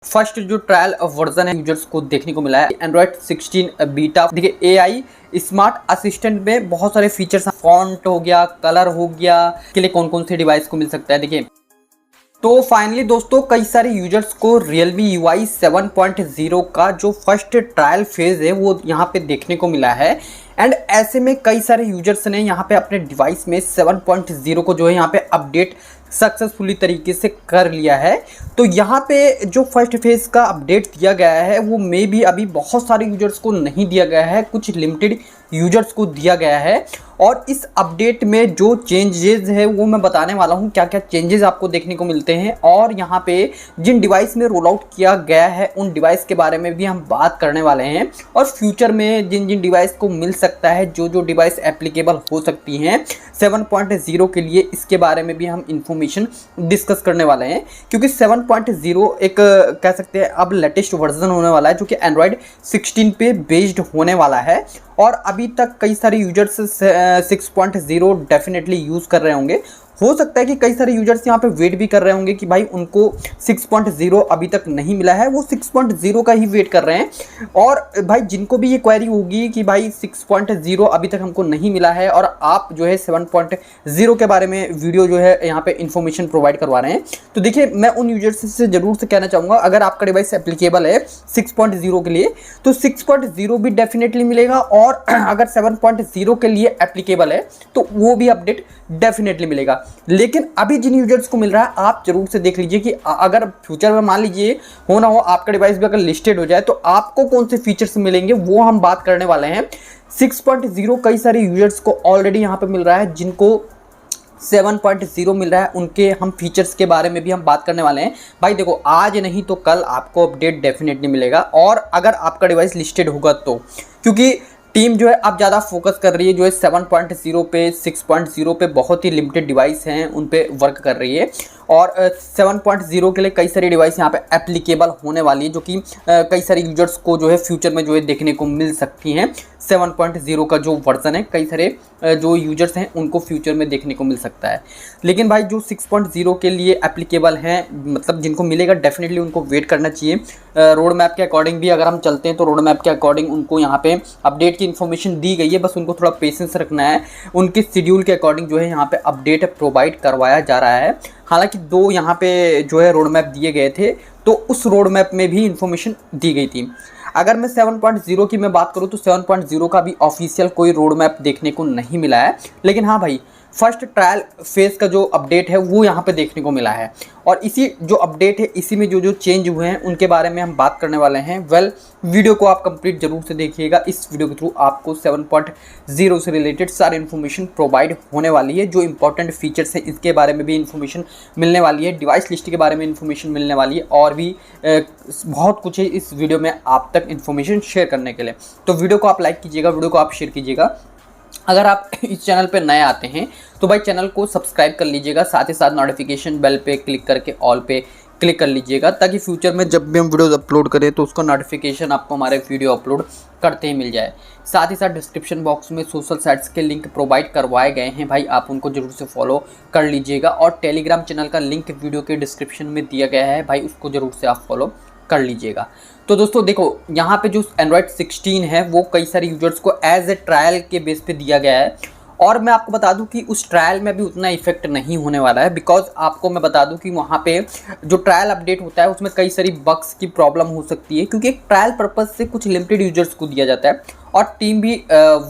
First जो trial version है users को देखने को मिला है एंड्रॉयड 16 बीटा। देखिए एआई स्मार्ट असिस्टेंट में बहुत सारे फीचर्स, फॉन्ट हो गया, कलर हो गया, के लिए कौन कौन से डिवाइस को मिल सकता है। देखिए तो फाइनली दोस्तों कई सारे यूजर्स को Realme UI 7.0 का जो फर्स्ट ट्रायल फेज है वो यहाँ पे देखने को मिला है। एंड ऐसे में कई सारे यूजर्स ने यहाँ पे अपने डिवाइस में 7.0 को जो है यहाँ पे अपडेट सक्सेसफुली तरीके से कर लिया है। तो यहाँ पे जो फर्स्ट फेज का अपडेट दिया गया है वो मे भी अभी बहुत सारे यूजर्स को नहीं दिया गया है, कुछ लिमिटेड यूजर्स को दिया गया है। और इस अपडेट में जो चेंजेस है वो मैं बताने वाला हूँ, क्या क्या चेंजेस आपको देखने को मिलते हैं। और यहाँ पे जिन डिवाइस में रोल आउट किया गया है उन डिवाइस के बारे में भी हम बात करने वाले हैं। और फ्यूचर में जिन जिन डिवाइस को मिल सकता है, जो जो डिवाइस एप्लीकेबल हो सकती हैं 7.0 के लिए, इसके बारे में भी हम इंफॉर्मेशन डिस्कस करने वाले हैं। क्योंकि 7.0 एक कह सकते हैं अब लेटेस्ट वर्जन होने वाला है जो कि एंड्रॉयड 16 पे बेस्ड होने वाला है। और अभी तक कई सारे यूजर्स 6.0 डेफिनेटली यूज़ कर रहे होंगे। हो सकता है कि कई सारे यूजर्स यहाँ पे वेट भी कर रहे होंगे कि भाई उनको 6.0 अभी तक नहीं मिला है, वो 6.0 का ही वेट कर रहे हैं। और भाई जिनको भी ये क्वेरी होगी कि भाई 6.0 अभी तक हमको नहीं मिला है और आप जो है 7.0 के बारे में वीडियो जो है यहाँ पे इन्फॉर्मेशन प्रोवाइड करवा रहे हैं, तो देखिए मैं उन यूजर्स से ज़रूर से कहना चाहूँगा, अगर आपका डिवाइस एप्लीकेबल है 6.0 के लिए तो 6.0 भी डेफिनेटली मिलेगा। और अगर 7.0 के लिए एप्लीकेबल है तो वो भी अपडेट डेफिनेटली मिलेगा। लेकिन अभी जिन यूजर्स को मिल रहा है आप जरूर से देख लीजिए कि अगर फ्यूचर में मान लीजिए हो ना हो आपका डिवाइस भी अगर लिस्टेड हो जाए तो आपको कौन से फीचर्स मिलेंगे वो हम बात करने वाले हैं। 6.0 कई सारे यूजर्स को ऑलरेडी यहाँ पे मिल रहा है, जिनको 7.0 मिल रहा है उनके हम फीचर्स के बारे में भी हम बात करने वाले हैं। भाई देखो आज नहीं तो कल आपको अपडेट डेफिनेटली मिलेगा। और अगर आपका डिवाइस लिस्टेड होगा तो, क्योंकि टीम जो है अब ज़्यादा फोकस कर रही है जो है 7.0 पे, 6.0 पे बहुत ही लिमिटेड डिवाइस हैं उन पे वर्क कर रही है। और 7.0 के लिए कई सारी डिवाइस यहाँ पे एप्लीकेबल होने वाली है, जो कि कई सारे यूजर्स को जो है फ्यूचर में जो है देखने को मिल सकती हैं। 7.0 का जो वर्जन है कई सारे जो यूजर्स हैं उनको फ्यूचर में देखने को मिल सकता है। लेकिन भाई जो 6.0 के लिए एप्लीकेबल हैं, मतलब जिनको मिलेगा डेफिनेटली उनको वेट करना चाहिए। रोड मैप के अकॉर्डिंग भी अगर हम चलते हैं तो रोड मैप के अकॉर्डिंग उनको यहाँ पे अपडेट की इन्फॉर्मेशन दी गई है, बस उनको थोड़ा पेशेंस रखना है। उनके शेड्यूल के अकॉर्डिंग जो है यहाँ पे अपडेट प्रोवाइड करवाया जा रहा है। हालांकि दो यहाँ पे जो है रोड मैप दिए गए थे तो उस रोड मैप में भी इंफॉर्मेशन दी गई थी। अगर मैं 7.0 की मैं बात करूँ तो 7.0 का भी ऑफिशियल कोई रोड मैप देखने को नहीं मिला है। लेकिन हाँ भाई फर्स्ट ट्रायल फेज का जो अपडेट है वो यहाँ पे देखने को मिला है। और इसी जो अपडेट है इसी में जो जो चेंज हुए हैं उनके बारे में हम बात करने वाले हैं। वीडियो को आप कंप्लीट जरूर से देखिएगा। इस वीडियो के थ्रू आपको 7.0 से रिलेटेड सारी इन्फॉर्मेशन प्रोवाइड होने वाली है। जो इंपॉर्टेंट फीचर्स हैं इसके बारे में भी इन्फॉर्मेशन मिलने वाली है, डिवाइस लिस्ट के बारे में इन्फॉर्मेशन मिलने वाली है, और भी बहुत कुछ है इस वीडियो में आप तक इन्फॉर्मेशन शेयर करने के लिए। तो वीडियो को आप लाइक कीजिएगा, वीडियो को आप शेयर कीजिएगा। अगर आप इस चैनल पे नए आते हैं तो भाई चैनल को सब्सक्राइब कर लीजिएगा, साथ ही साथ नोटिफिकेशन बेल पे क्लिक करके ऑल पे क्लिक कर लीजिएगा, ताकि फ्यूचर में जब भी हम वीडियोस अपलोड करें तो उसका नोटिफिकेशन आपको हमारे वीडियो अपलोड करते ही मिल जाए। साथ ही साथ डिस्क्रिप्शन बॉक्स में सोशल साइट्स के लिंक प्रोवाइड करवाए गए हैं, भाई आप उनको जरूर से फॉलो कर लीजिएगा। और टेलीग्राम चैनल का लिंक वीडियो के डिस्क्रिप्शन में दिया गया है, भाई उसको जरूर से आप फॉलो कर लीजिएगा। तो दोस्तों देखो यहाँ पे जो एंड्रॉयड 16 है वो कई सारे यूजर्स को एज ए ट्रायल के बेस पे दिया गया है। और मैं आपको बता दूं कि उस ट्रायल में भी उतना इफेक्ट नहीं होने वाला है, बिकॉज आपको मैं बता दूं कि वहाँ पे जो ट्रायल अपडेट होता है उसमें कई सारी बग्स की प्रॉब्लम हो सकती है, क्योंकि एक ट्रायल पर्पज़ से कुछ लिमिटेड यूजर्स को दिया जाता है और टीम भी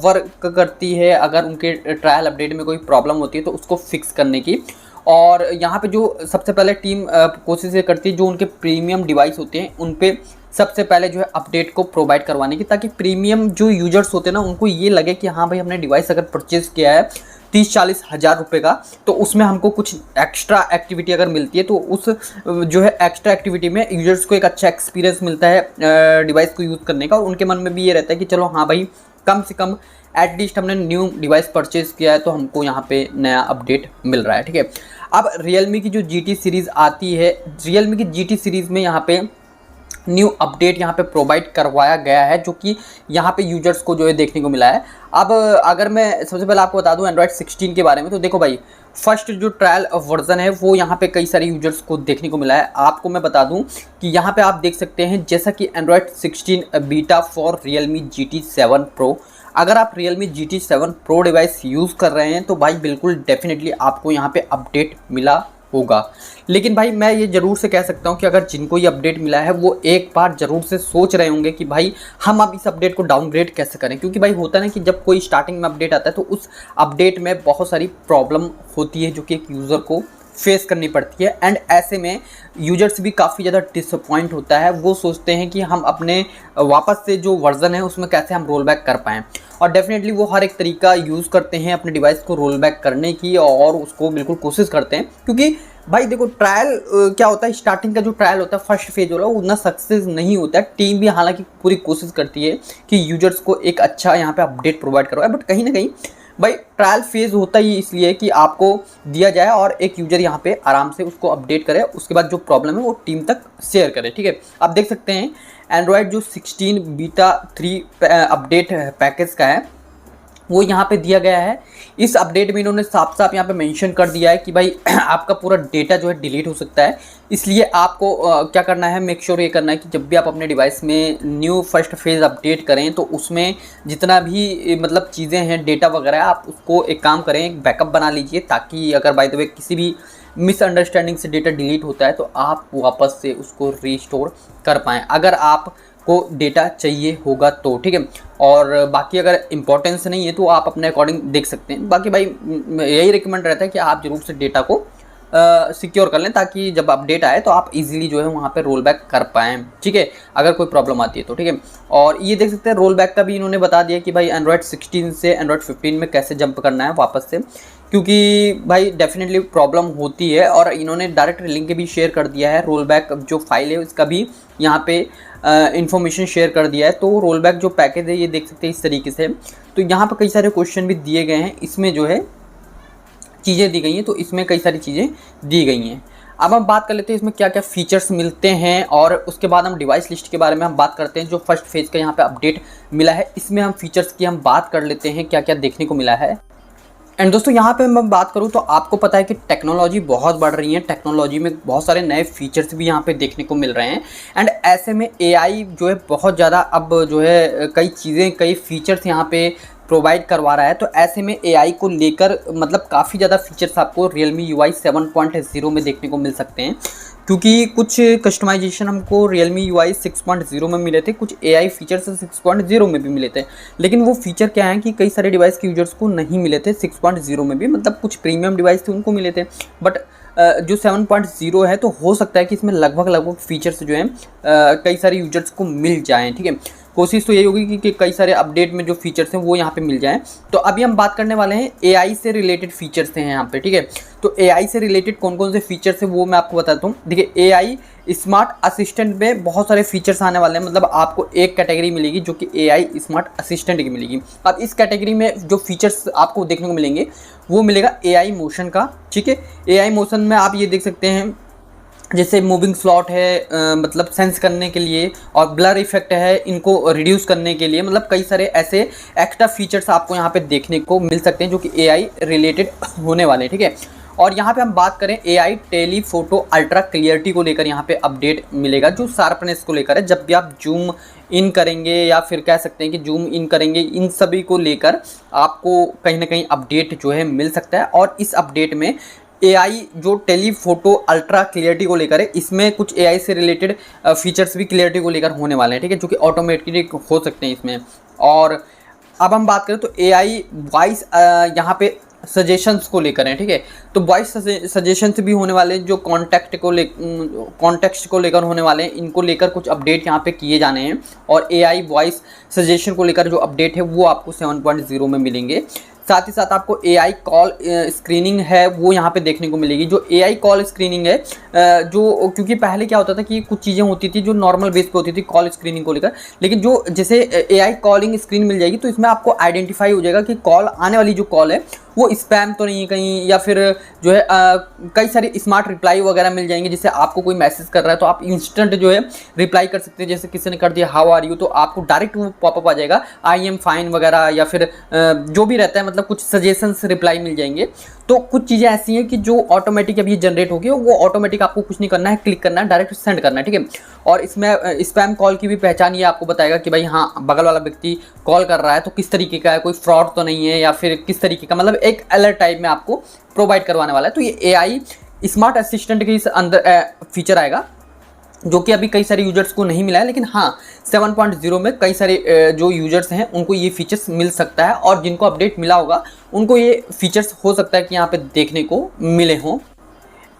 वर्क करती है अगर उनके ट्रायल अपडेट में कोई प्रॉब्लम होती है तो उसको फिक्स करने की। और यहाँ पे जो सबसे पहले टीम कोशिश ये करती है जो उनके प्रीमियम डिवाइस होते हैं उन पे सबसे पहले जो है अपडेट को प्रोवाइड करवाने की, ताकि प्रीमियम जो यूजर्स होते हैं ना उनको ये लगे कि हाँ भाई हमने डिवाइस अगर परचेज़ किया है 30-40 हज़ार रुपये का, तो उसमें हमको कुछ एक्स्ट्रा एक्टिविटी अगर मिलती है तो उस जो है एक्स्ट्रा एक्टिविटी में यूजर्स को एक अच्छा एक्सपीरियंस मिलता है डिवाइस को यूज़ करने का। और उनके मन में भी ये रहता है कि चलो हाँ भाई कम से कम एटलीस्ट हमने न्यू डिवाइस परचेज़ किया है तो हमको यहाँ पे नया अपडेट मिल रहा है। ठीक है, अब Realme की जो GT सीरीज़ आती है, Realme की GT सीरीज़ में यहाँ पे न्यू अपडेट यहाँ पे प्रोवाइड करवाया गया है, जो कि यहाँ पे यूजर्स को जो है देखने को मिला है। अब अगर मैं सबसे पहले आपको बता दूं एंड्रॉयड 16 के बारे में, तो देखो भाई फर्स्ट जो ट्रायल वर्जन है वो यहाँ पे कई सारे यूजर्स को देखने को मिला है। आपको मैं बता दूं कि यहाँ पे आप देख सकते हैं जैसा कि Android 16 beta for Realme GT 7 Pro। अगर आप Realme GT 7 Pro device use कर रहे हैं तो भाई बिल्कुल डेफिनेटली आपको यहाँ पे अपडेट मिला होगा। लेकिन भाई मैं ये ज़रूर से कह सकता हूँ कि अगर जिनको ये अपडेट मिला है वो एक बार ज़रूर से सोच रहे होंगे कि भाई हम अब इस अपडेट को डाउनग्रेड कैसे करें, क्योंकि भाई होता है ना कि जब कोई स्टार्टिंग में अपडेट आता है तो उस अपडेट में बहुत सारी प्रॉब्लम होती है जो कि एक यूज़र को फेस करनी पड़ती है। एंड ऐसे में यूजर्स भी काफ़ी ज़्यादा डिसअपॉइंट होता है, वो सोचते हैं कि हम अपने वापस से जो वर्जन है उसमें कैसे हम रोल बैक कर पाएँ। और डेफिनेटली वो हर एक तरीका यूज़ करते हैं अपने डिवाइस को रोल बैक करने की और उसको बिल्कुल कोशिश करते हैं, क्योंकि भाई देखो ट्रायल क्या होता है, स्टार्टिंग का जो ट्रायल होता है फर्स्ट फेज वाला वो उतना सक्सेस नहीं होता है। टीम भी हालांकि पूरी कोशिश करती है कि यूजर्स को एक अच्छा यहाँ पे अपडेट प्रोवाइड करवाए, बट कहीं ना कहीं भाई ट्रायल फेज़ होता ही इसलिए कि आपको दिया जाए और एक यूज़र यहाँ पे आराम से उसको अपडेट करे, उसके बाद जो प्रॉब्लम है वो टीम तक शेयर करे। ठीक है, आप देख सकते हैं एंड्रॉयड जो 16 बीटा 3 अपडेट पैकेज का है वो यहाँ पे दिया गया है। इस अपडेट में इन्होंने साफ साफ यहाँ पे मेंशन कर दिया है कि भाई आपका पूरा डेटा जो है डिलीट हो सकता है, इसलिए आपको क्या करना है, मेक श्योर ये करना है कि जब भी आप अपने डिवाइस में न्यू फर्स्ट फेज़ अपडेट करें तो उसमें जितना भी मतलब चीज़ें हैं डेटा वगैरह, आप उसको एक काम करें, एक बैकअप बना लीजिए, ताकि अगर बाय द वे किसी भी मिसअंडरस्टैंडिंग से डेटा डिलीट होता है तो आप वापस से उसको रीस्टोर कर पाएँ, अगर आप को डेटा चाहिए होगा तो। ठीक है, और बाकी अगर इम्पोर्टेंस नहीं है तो आप अपने अकॉर्डिंग देख सकते हैं। बाकी भाई यही रिकमेंड रहता है कि आप ज़रूर से डेटा को सिक्योर कर लें, ताकि जब अपडेट आए तो आप इजीली जो है वहाँ पे रोल बैक कर पाएँ। ठीक है, अगर कोई प्रॉब्लम आती है तो। ठीक है, और ये देख सकते हैं रोल बैक का भी इन्होंने बता दिया कि भाई एंड्रॉयड 16 से एंड्रॉयड 15 में कैसे जंप करना है वापस से, क्योंकि भाई डेफिनेटली प्रॉब्लम होती है। और इन्होंने डायरेक्ट लिंक भी शेयर कर दिया है, रोल बैक जो फाइल है उसका भी यहाँ पे इन्फॉर्मेशन शेयर कर दिया है। तो रोल बैक जो पैकेज है ये देख सकते हैं इस तरीके से। तो यहाँ पर कई सारे क्वेश्चन भी दिए गए हैं, इसमें जो है चीज़ें दी गई हैं, तो इसमें कई सारी चीज़ें दी गई हैं। अब हम बात कर लेते हैं इसमें क्या क्या फीचर्स मिलते हैं, और उसके बाद हम डिवाइस लिस्ट के बारे में हम बात करते हैं। जो फर्स्ट फेज़ का यहाँ पे अपडेट मिला है इसमें हम फीचर्स की हम बात कर लेते हैं, क्या क्या देखने को मिला है। एंड दोस्तों यहाँ पे मैं बात करूँ तो आपको पता है कि टेक्नोलॉजी बहुत बढ़ रही है, टेक्नोलॉजी में बहुत सारे नए फीचर्स भी यहाँ पे देखने को मिल रहे हैं। एंड ऐसे में एआई जो है बहुत ज़्यादा अब जो है कई चीज़ें, कई फीचर्स यहाँ पे प्रोवाइड करवा रहा है। तो ऐसे में एआई को लेकर मतलब काफ़ी ज़्यादा फीचर्स आपको Realme UI 7.0 में देखने को मिल सकते हैं, क्योंकि कुछ कस्टमाइजेशन हमको Realme UI 6.0 में मिले थे, कुछ AI फीचर्स 6.0 में भी मिले थे। लेकिन वो फीचर क्या है कि कई सारे डिवाइस के यूजर्स को नहीं मिले थे 6.0 में भी, मतलब कुछ प्रीमियम डिवाइस थे उनको मिले थे। बट जो 7.0 है तो हो सकता है कि इसमें लगभग फीचर्स जो हैं कई सारे यूजर्स को मिल जाएँ। ठीक है, कोशिश तो यही होगी कि कई सारे अपडेट में जो फीचर्स हैं वो यहाँ पे मिल जाएं। तो अभी हम बात करने वाले हैं एआई से रिलेटेड फीचर्स हैं यहाँ पे। ठीक है, तो एआई से रिलेटेड कौन कौन से फीचर्स हैं वो मैं आपको बताता हूँ। देखिए, एआई स्मार्ट असिस्टेंट में बहुत सारे फीचर्स आने वाले हैं, मतलब आपको एक कैटेगरी मिलेगी जो कि एआई स्मार्ट असिस्टेंट की मिलेगी। अब इस कैटेगरी में जो फीचर्स आपको देखने को मिलेंगे वो मिलेगा एआई मोशन का। ठीक है, एआई मोशन में आप ये देख सकते हैं जैसे मूविंग स्लॉट है, मतलब सेंस करने के लिए, और ब्लर इफेक्ट है इनको रिड्यूस करने के लिए, मतलब कई सारे ऐसे एक्स्ट्रा फीचर्स आपको यहाँ पे देखने को मिल सकते हैं जो कि एआई रिलेटेड होने वाले हैं। ठीक है, और यहाँ पे हम बात करें एआई टेलीफोटो अल्ट्रा क्लियरिटी को लेकर यहाँ पे अपडेट मिलेगा, जो शार्पनेस को लेकर है। जब भी आप जूम इन करेंगे या फिर कह सकते हैं कि जूम इन करेंगे, इन सभी को लेकर आपको कहीं ना कहीं अपडेट जो है मिल सकता है। और इस अपडेट में एआई जो टेलीफोटो अल्ट्रा क्लियरिटी को लेकर है, इसमें कुछ एआई से रिलेटेड फीचर्स भी क्लियरिटी को लेकर होने वाले हैं। ठीक है, जो कि ऑटोमेटिकली हो सकते हैं इसमें। और अब हम बात करें तो एआई वॉइस यहाँ पे सजेशंस को लेकर हैं। ठीक है, तो वॉइस सजेशंस भी होने वाले हैं, जो कॉन्टेक्स्ट को लेकर होने वाले हैं, इनको लेकर कुछ अपडेट यहाँ पे किए जाने हैं। और एआई वॉइस सजेशन को लेकर जो अपडेट है वो आपको 7.0 में मिलेंगे। साथ ही साथ आपको एआई कॉल स्क्रीनिंग है वो यहाँ पे देखने को मिलेगी। जो एआई कॉल स्क्रीनिंग है जो, क्योंकि पहले क्या होता था कि कुछ चीज़ें होती थी जो नॉर्मल बेस पे होती थी कॉल स्क्रीनिंग को लेकर, लेकिन जो जैसे एआई कॉलिंग स्क्रीन मिल जाएगी तो इसमें आपको आइडेंटिफाई हो जाएगा कि कॉल आने वाली जो कॉल है वो स्पैम तो नहीं है कहीं, या फिर जो है कई सारी स्मार्ट रिप्लाई वगैरह मिल जाएंगे, जिससे आपको कोई मैसेज कर रहा है तो आप इंस्टेंट जो है रिप्लाई कर सकते हैं। जैसे किसी ने कर दिया हाउ आर यू, तो आपको डायरेक्ट वो पॉपअप आ जाएगा आई एम फाइन वगैरह, या फिर जो भी रहता है, मतलब कुछ सजेशंस रिप्लाई मिल जाएंगे। तो कुछ चीज़ें ऐसी हैं कि जो ऑटोमेटिक अभी जनरेट होगी, वो ऑटोमेटिक आपको कुछ नहीं करना है, क्लिक करना है, डायरेक्ट सेंड करना है, ठीक है। और इसमें स्पैम कॉल की भी पहचान ये आपको बताएगा कि भाई हाँ, बगल वाला व्यक्ति कॉल कर रहा है तो किस तरीके का है, कोई फ्रॉड तो नहीं है, या फिर किस तरीके का, मतलब एक अलर्ट टाइप में आपको प्रोवाइड करवाने वाला है। तो ये एआई स्मार्ट असिस्टेंट के इस अंदर फीचर आएगा, जो कि अभी कई सारे यूजर्स को नहीं मिला है, लेकिन हाँ 7.0 में कई सारे जो यूजर्स हैं उनको ये फीचर्स मिल सकता है, और जिनको अपडेट मिला होगा उनको ये फीचर्स हो सकता है कि यहाँ पे देखने को मिले हों।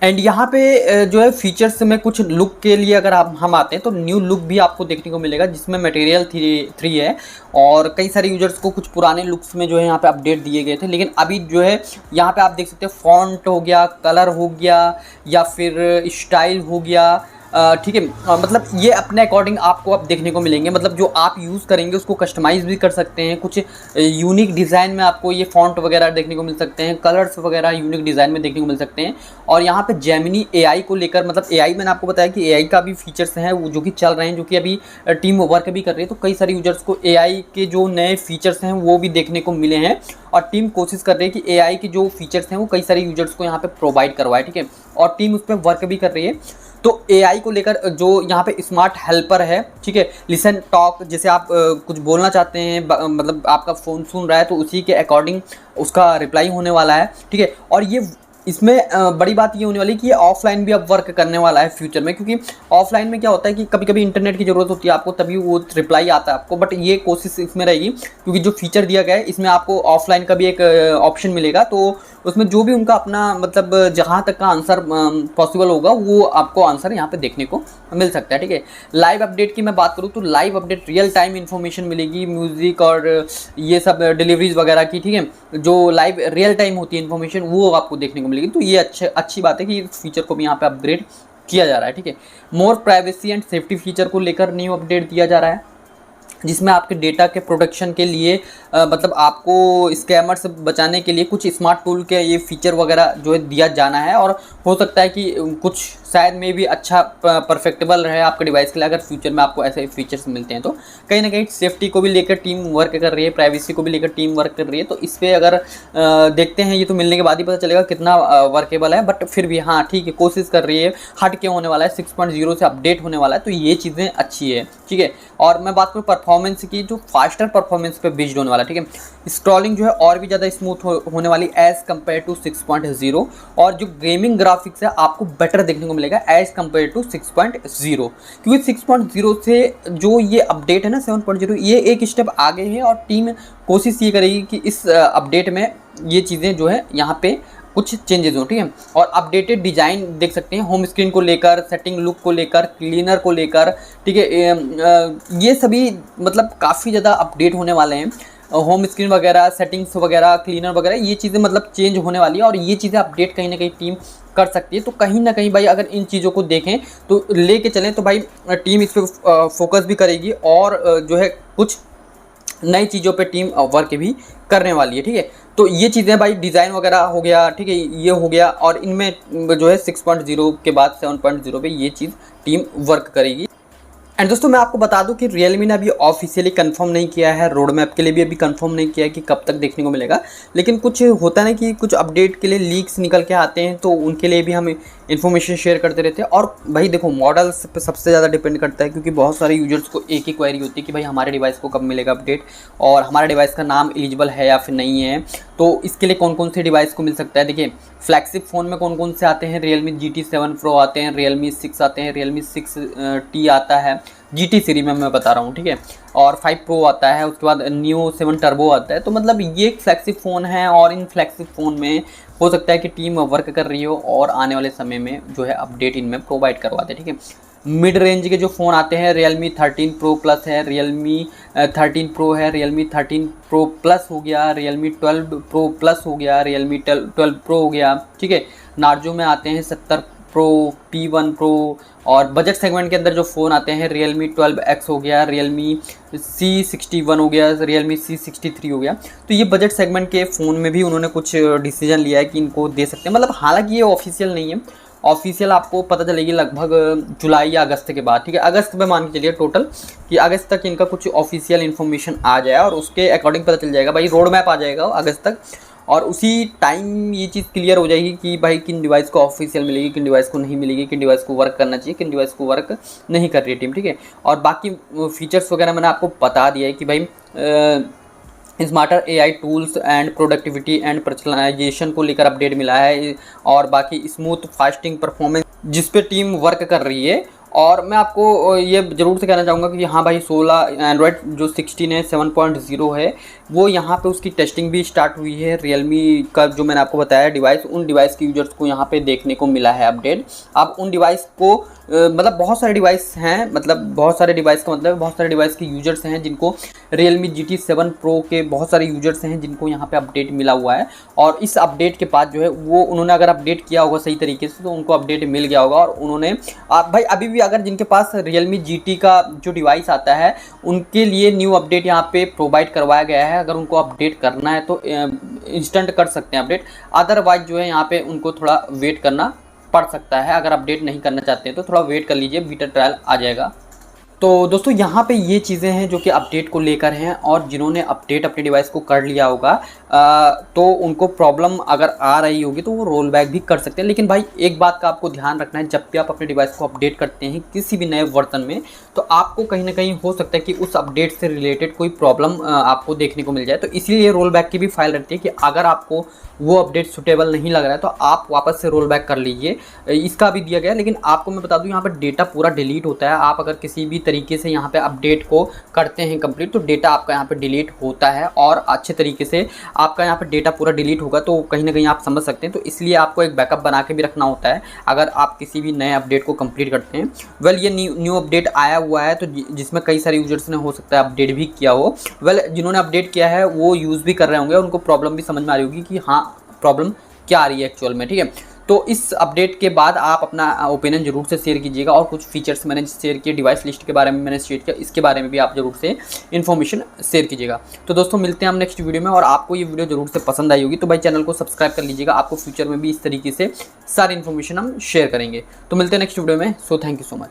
एंड यहाँ पे जो है फीचर्स में कुछ लुक के लिए अगर हम आते हैं तो न्यू लुक भी आपको देखने को मिलेगा, जिसमें मटेरियल 3 है, और कई सारे यूजर्स को कुछ पुराने लुक्स में जो है यहाँ पे अपडेट दिए गए थे, लेकिन अभी जो है यहाँ पे आप देख सकते हैं फॉन्ट हो गया, कलर हो गया, या फिर स्टाइल हो गया, ठीक है। मतलब ये अपने अकॉर्डिंग आपको अब देखने को मिलेंगे, मतलब जो आप यूज़ करेंगे उसको कस्टमाइज़ भी कर सकते हैं। कुछ यूनिक डिज़ाइन में आपको ये फॉन्ट वगैरह देखने को मिल सकते हैं, कलर्स वगैरह यूनिक डिज़ाइन में देखने को मिल सकते हैं। और यहाँ पे जेमिनी एआई को लेकर, मतलब एआई मैंने आपको बताया कि एआई का भी फीचर्स हैं वो जो कि चल रहे हैं, जो कि अभी टीम वर्क भी कर रही है। तो कई सारे यूजर्स को एआई के जो नए फीचर्स हैं वो भी देखने को मिले हैं, और टीम कोशिश कर रही है कि एआई के जो फीचर्स हैं वो कई सारे यूजर्स को यहाँ पे प्रोवाइड करवाए, ठीक है। और टीम उस पर वर्क भी कर रही है। तो एआई को लेकर जो यहाँ पे स्मार्ट हेल्पर है, ठीक है, लिसन टॉक, जैसे आप कुछ बोलना चाहते हैं, मतलब आपका फ़ोन सुन रहा है तो उसी के अकॉर्डिंग उसका रिप्लाई होने वाला है, ठीक है। और ये इसमें बड़ी बात ये होने वाली है कि ये ऑफलाइन भी अब वर्क करने वाला है फ्यूचर में, क्योंकि ऑफलाइन में क्या होता है कि कभी कभी इंटरनेट की ज़रूरत होती है आपको, तभी वो रिप्लाई आता है आपको। बट ये कोशिश इसमें रहेगी, क्योंकि जो फीचर दिया गया है इसमें आपको ऑफलाइन का भी एक ऑप्शन मिलेगा, तो उसमें जो भी उनका अपना मतलब जहाँ तक का आंसर पॉसिबल होगा वो आपको आंसर यहाँ पे देखने को मिल सकता है, ठीक है। लाइव अपडेट की मैं बात करूँ तो live update real time information मिलेगी, म्यूज़िक और ये सब डिलीवरीज वगैरह की, ठीक है, जो लाइव रियल टाइम होती है इन्फॉर्मेशन वो आपको देखने को मिलेगी। तो ये अच्छी बात है कि इस फीचर को भी यहाँ पे अपग्रेड किया जा रहा है, ठीक है। More privacy and safety feature को लेकर न्यू अपडेट दिया जा रहा है, जिसमें आपके डेटा के प्रोटेक्शन के लिए मतलब आपको स्कैमर से बचाने के लिए कुछ स्मार्ट टूल के ये फीचर वगैरह जो है दिया जाना है। और हो सकता है कि कुछ शायद में भी अच्छा परफेक्टेबल रहे आपके डिवाइस के लिए, अगर फ्यूचर में आपको ऐसे फीचर्स मिलते हैं। तो कहीं ना कहीं सेफ्टी को भी लेकर टीम वर्क कर रही है, प्राइवेसी को भी लेकर टीम वर्क कर रही है। तो इस पर अगर देखते हैं, ये तो मिलने के बाद ही पता चलेगा कितना वर्केबल है, बट फिर भी हाँ ठीक है, कोशिश कर रही है, हट के होने वाला है, 6.0 से अपडेट होने वाला है, तो ये चीज़ें अच्छी है, ठीक है। और मैं बात करूँ परफॉर्मेंस की, जो फास्टर परफॉर्मेंस पे बेस्ड होने वाला है, ठीक है। स्क्रॉलिंग जो है और भी ज़्यादा स्मूथ होने वाली एज़ कम्पेयर टू 6.0, और जो गेमिंग ग्राफिक्स है आपको बेटर देखने को मिलेगा एज़ कम्पेयर टू 6.0, क्योंकि 6.0 से जो ये अपडेट है ना 7.0, ये एक स्टेप आगे है। और टीम कोशिश ये करेगी कि इस अपडेट में ये चीज़ें जो है यहाँ पे कुछ चेंजेस हो, ठीक है। और अपडेटेड डिज़ाइन देख सकते हैं, होम स्क्रीन को लेकर, सेटिंग लुक को लेकर, क्लीनर को लेकर, ठीक है। ये सभी मतलब काफ़ी ज़्यादा अपडेट होने वाले हैं। होम स्क्रीन वगैरह, सेटिंग्स वगैरह, क्लीनर वगैरह, ये चीज़ें मतलब चेंज होने वाली है, और ये चीज़ें अपडेट कहीं ना कहीं टीम कर सकती है। तो कहीं ना कहीं भाई अगर इन चीज़ों को देखें तो लेके चलें तो भाई टीम इस पर फोकस भी करेगी, और जो है कुछ नई चीज़ों पे टीम वर्क भी करने वाली है, ठीक है। तो ये चीज़ें भाई डिज़ाइन वगैरह हो गया, ठीक है, ये हो गया। और इनमें जो है 6.0 के बाद 7.0 पे ये चीज़ टीम वर्क करेगी। एंड दोस्तों मैं आपको बता दूं कि Realme ने अभी ऑफिशियली कंफर्म नहीं किया है, रोड मैप के लिए भी अभी कंफर्म नहीं किया है कि कब तक देखने को मिलेगा। लेकिन कुछ होता है ना कि कुछ अपडेट के लिए लीक्स निकल के आते हैं, तो उनके लिए भी हम इन्फॉर्मेशन शेयर करते रहते हैं। और भाई देखो मॉडल्स पे सबसे ज़्यादा डिपेंड करता है, क्योंकि बहुत सारे यूजर्स को एक ही क्वेरी होती है कि भाई हमारे डिवाइस को कब मिलेगा अपडेट, और हमारे डिवाइस का नाम एलिजिबल है या फिर नहीं है। तो इसके लिए कौन कौन से डिवाइस को मिल सकता है, देखिए फ्लैगशिप फ़ोन में कौन कौन से आते हैं, Realme GT 7 Pro आते हैं, Realme 6 आते हैं, Realme 6T आता है, GT सीरीज में मैं बता रहा हूँ, ठीक है। और 5 Pro आता है, उसके बाद Neo 7 Turbo आता है। तो मतलब ये एक फ्लैगशिप फ़ोन है, और इन फ्लैगशिप फ़ोन में हो सकता है कि टीम वर्क कर रही हो और आने वाले समय में जो है अपडेट इनमें प्रोवाइड करवा दे, ठीक है। मिड रेंज के जो फ़ोन आते हैं, Realme 13 Pro Plus है, Realme 13 Pro है, Realme 13 Pro Plus हो गया, Realme 12 Pro Plus हो गया, Realme 12 Pro हो गया, ठीक है। नार्जो में आते हैं 70 प्रो, P1 प्रो, और बजट सेगमेंट के अंदर जो फ़ोन आते हैं Realme 12X हो गया, Realme C61 हो गया, Realme C63 हो गया, तो ये बजट सेगमेंट के फ़ोन में भी उन्होंने कुछ डिसीजन लिया है कि इनको दे सकते हैं। मतलब हालांकि ये ऑफिशियल नहीं है, ऑफिशियल आपको पता चलेगी लगभग जुलाई या अगस्त के बाद, ठीक है, अगस्त में मान के चलिए टोटल कि अगस्त तक इनका कुछ ऑफिशियल इन्फॉर्मेशन आ जाए और उसके अकॉर्डिंग पता चल जाएगा भाई, रोड मैप आ जाएगा अगस्त तक, और उसी टाइम ये चीज़ क्लियर हो जाएगी कि भाई किन डिवाइस को ऑफिशियल मिलेगी, किन डिवाइस को नहीं मिलेगी, किन डिवाइस को वर्क करना चाहिए, किन डिवाइस को वर्क नहीं कर रही है टीम, ठीक है। और बाकी फीचर्स वगैरह मैंने आपको बता दिया है कि भाई smarter AI tools and productivity and personalisation को लेकर अपडेट मिला है, और बाकी स्मूथ फास्टिंग परफॉर्मेंस जिस पे टीम वर्क कर रही है। और मैं आपको ये ज़रूर से कहना चाहूँगा कि हाँ भाई 16 एंड्रॉयड जो 16 है 7.0 है, वो यहाँ पे उसकी टेस्टिंग भी स्टार्ट हुई है। रियलमी का जो मैंने आपको बताया डिवाइस, उन डिवाइस के यूजर्स को यहाँ पे देखने को मिला है अपडेट। अब उन डिवाइस को मतलब बहुत सारे डिवाइस हैं, मतलब बहुत सारे डिवाइस का मतलब बहुत सारे डिवाइस के यूजर्स हैं जिनको Realme GT 7 Pro के बहुत सारे यूजर्स हैं जिनको यहाँ पे अपडेट मिला हुआ है। और इस अपडेट के बाद जो है वो उन्होंने अगर अपडेट किया होगा सही तरीके से तो उनको अपडेट मिल गया होगा। और उन्होंने भाई अभी भी अगर जिनके पास Realme GT का जो डिवाइस आता है उनके लिए न्यू अपडेट यहाँ पे प्रोवाइड करवाया गया है। अगर उनको अपडेट करना है तो इंस्टेंट कर सकते हैं अपडेट, अदरवाइज जो है यहाँ पे उनको थोड़ा वेट करना पड़ सकता है। अगर अपडेट नहीं करना चाहते हैं तो थोड़ा वेट कर लीजिए, बीटा ट्रायल आ जाएगा। तो दोस्तों यहाँ पे ये चीज़ें हैं जो कि अपडेट को लेकर हैं, और जिन्होंने अपडेट अपने डिवाइस को कर लिया होगा तो उनको प्रॉब्लम अगर आ रही होगी तो वो रोल बैक भी कर सकते हैं। लेकिन भाई एक बात का आपको ध्यान रखना है, जब भी आप अपने डिवाइस को अपडेट करते हैं किसी भी नए वर्जन में, तो आपको कहीं ना कहीं हो सकता है कि उस अपडेट से रिलेटेड कोई प्रॉब्लम आपको देखने को मिल जाए। तो इसीलिए रोल बैक की भी फाइल रहती है कि अगर आपको वो अपडेट सुटेबल नहीं लग रहा है तो आप वापस से रोल बैक कर लीजिए, इसका भी दिया गया है। लेकिन आपको मैं बता दूं यहाँ पर डेटा पूरा डिलीट होता है। आप अगर किसी भी तरीके से यहाँ पे अपडेट को करते हैं कंप्लीट तो डेटा आपका यहाँ पे डिलीट होता है, और अच्छे तरीके से आपका यहाँ पे डेटा पूरा डिलीट होगा। तो कहीं ना कहीं आप समझ सकते हैं, तो इसलिए आपको एक बैकअप बना के भी रखना होता है अगर आप किसी भी नए अपडेट को कंप्लीट करते हैं। वेल ये न्यू अपडेट आया हुआ है तो जिसमें कई सारे यूजर्स ने हो सकता है अपडेट भी किया हो। वेल जिन्होंने अपडेट किया है वो यूज़ भी कर रहे होंगे, उनको प्रॉब्लम भी समझ में आ रही होगी कि हाँ प्रॉब्लम क्या आ रही है एक्चुअल में, ठीक है। तो इस अपडेट के बाद आप अपना ओपिनियन जरूर से शेयर कीजिएगा, और कुछ फीचर्स मैंने शेयर किए, डिवाइस लिस्ट के बारे में मैंने शेयर किया, इसके बारे में भी आप जरूर से इन्फॉर्मेशन शेयर कीजिएगा। तो दोस्तों मिलते हैं हम नेक्स्ट वीडियो में, और आपको ये वीडियो जरूर से पसंद आई होगी तो भाई चैनल को सब्सक्राइब कर लीजिएगा। आपको फ्यूचर में भी इस तरीके से सारी इन्फॉर्मेशन हम शेयर करेंगे। तो मिलते हैं नेक्स्ट वीडियो में। So thank you so much.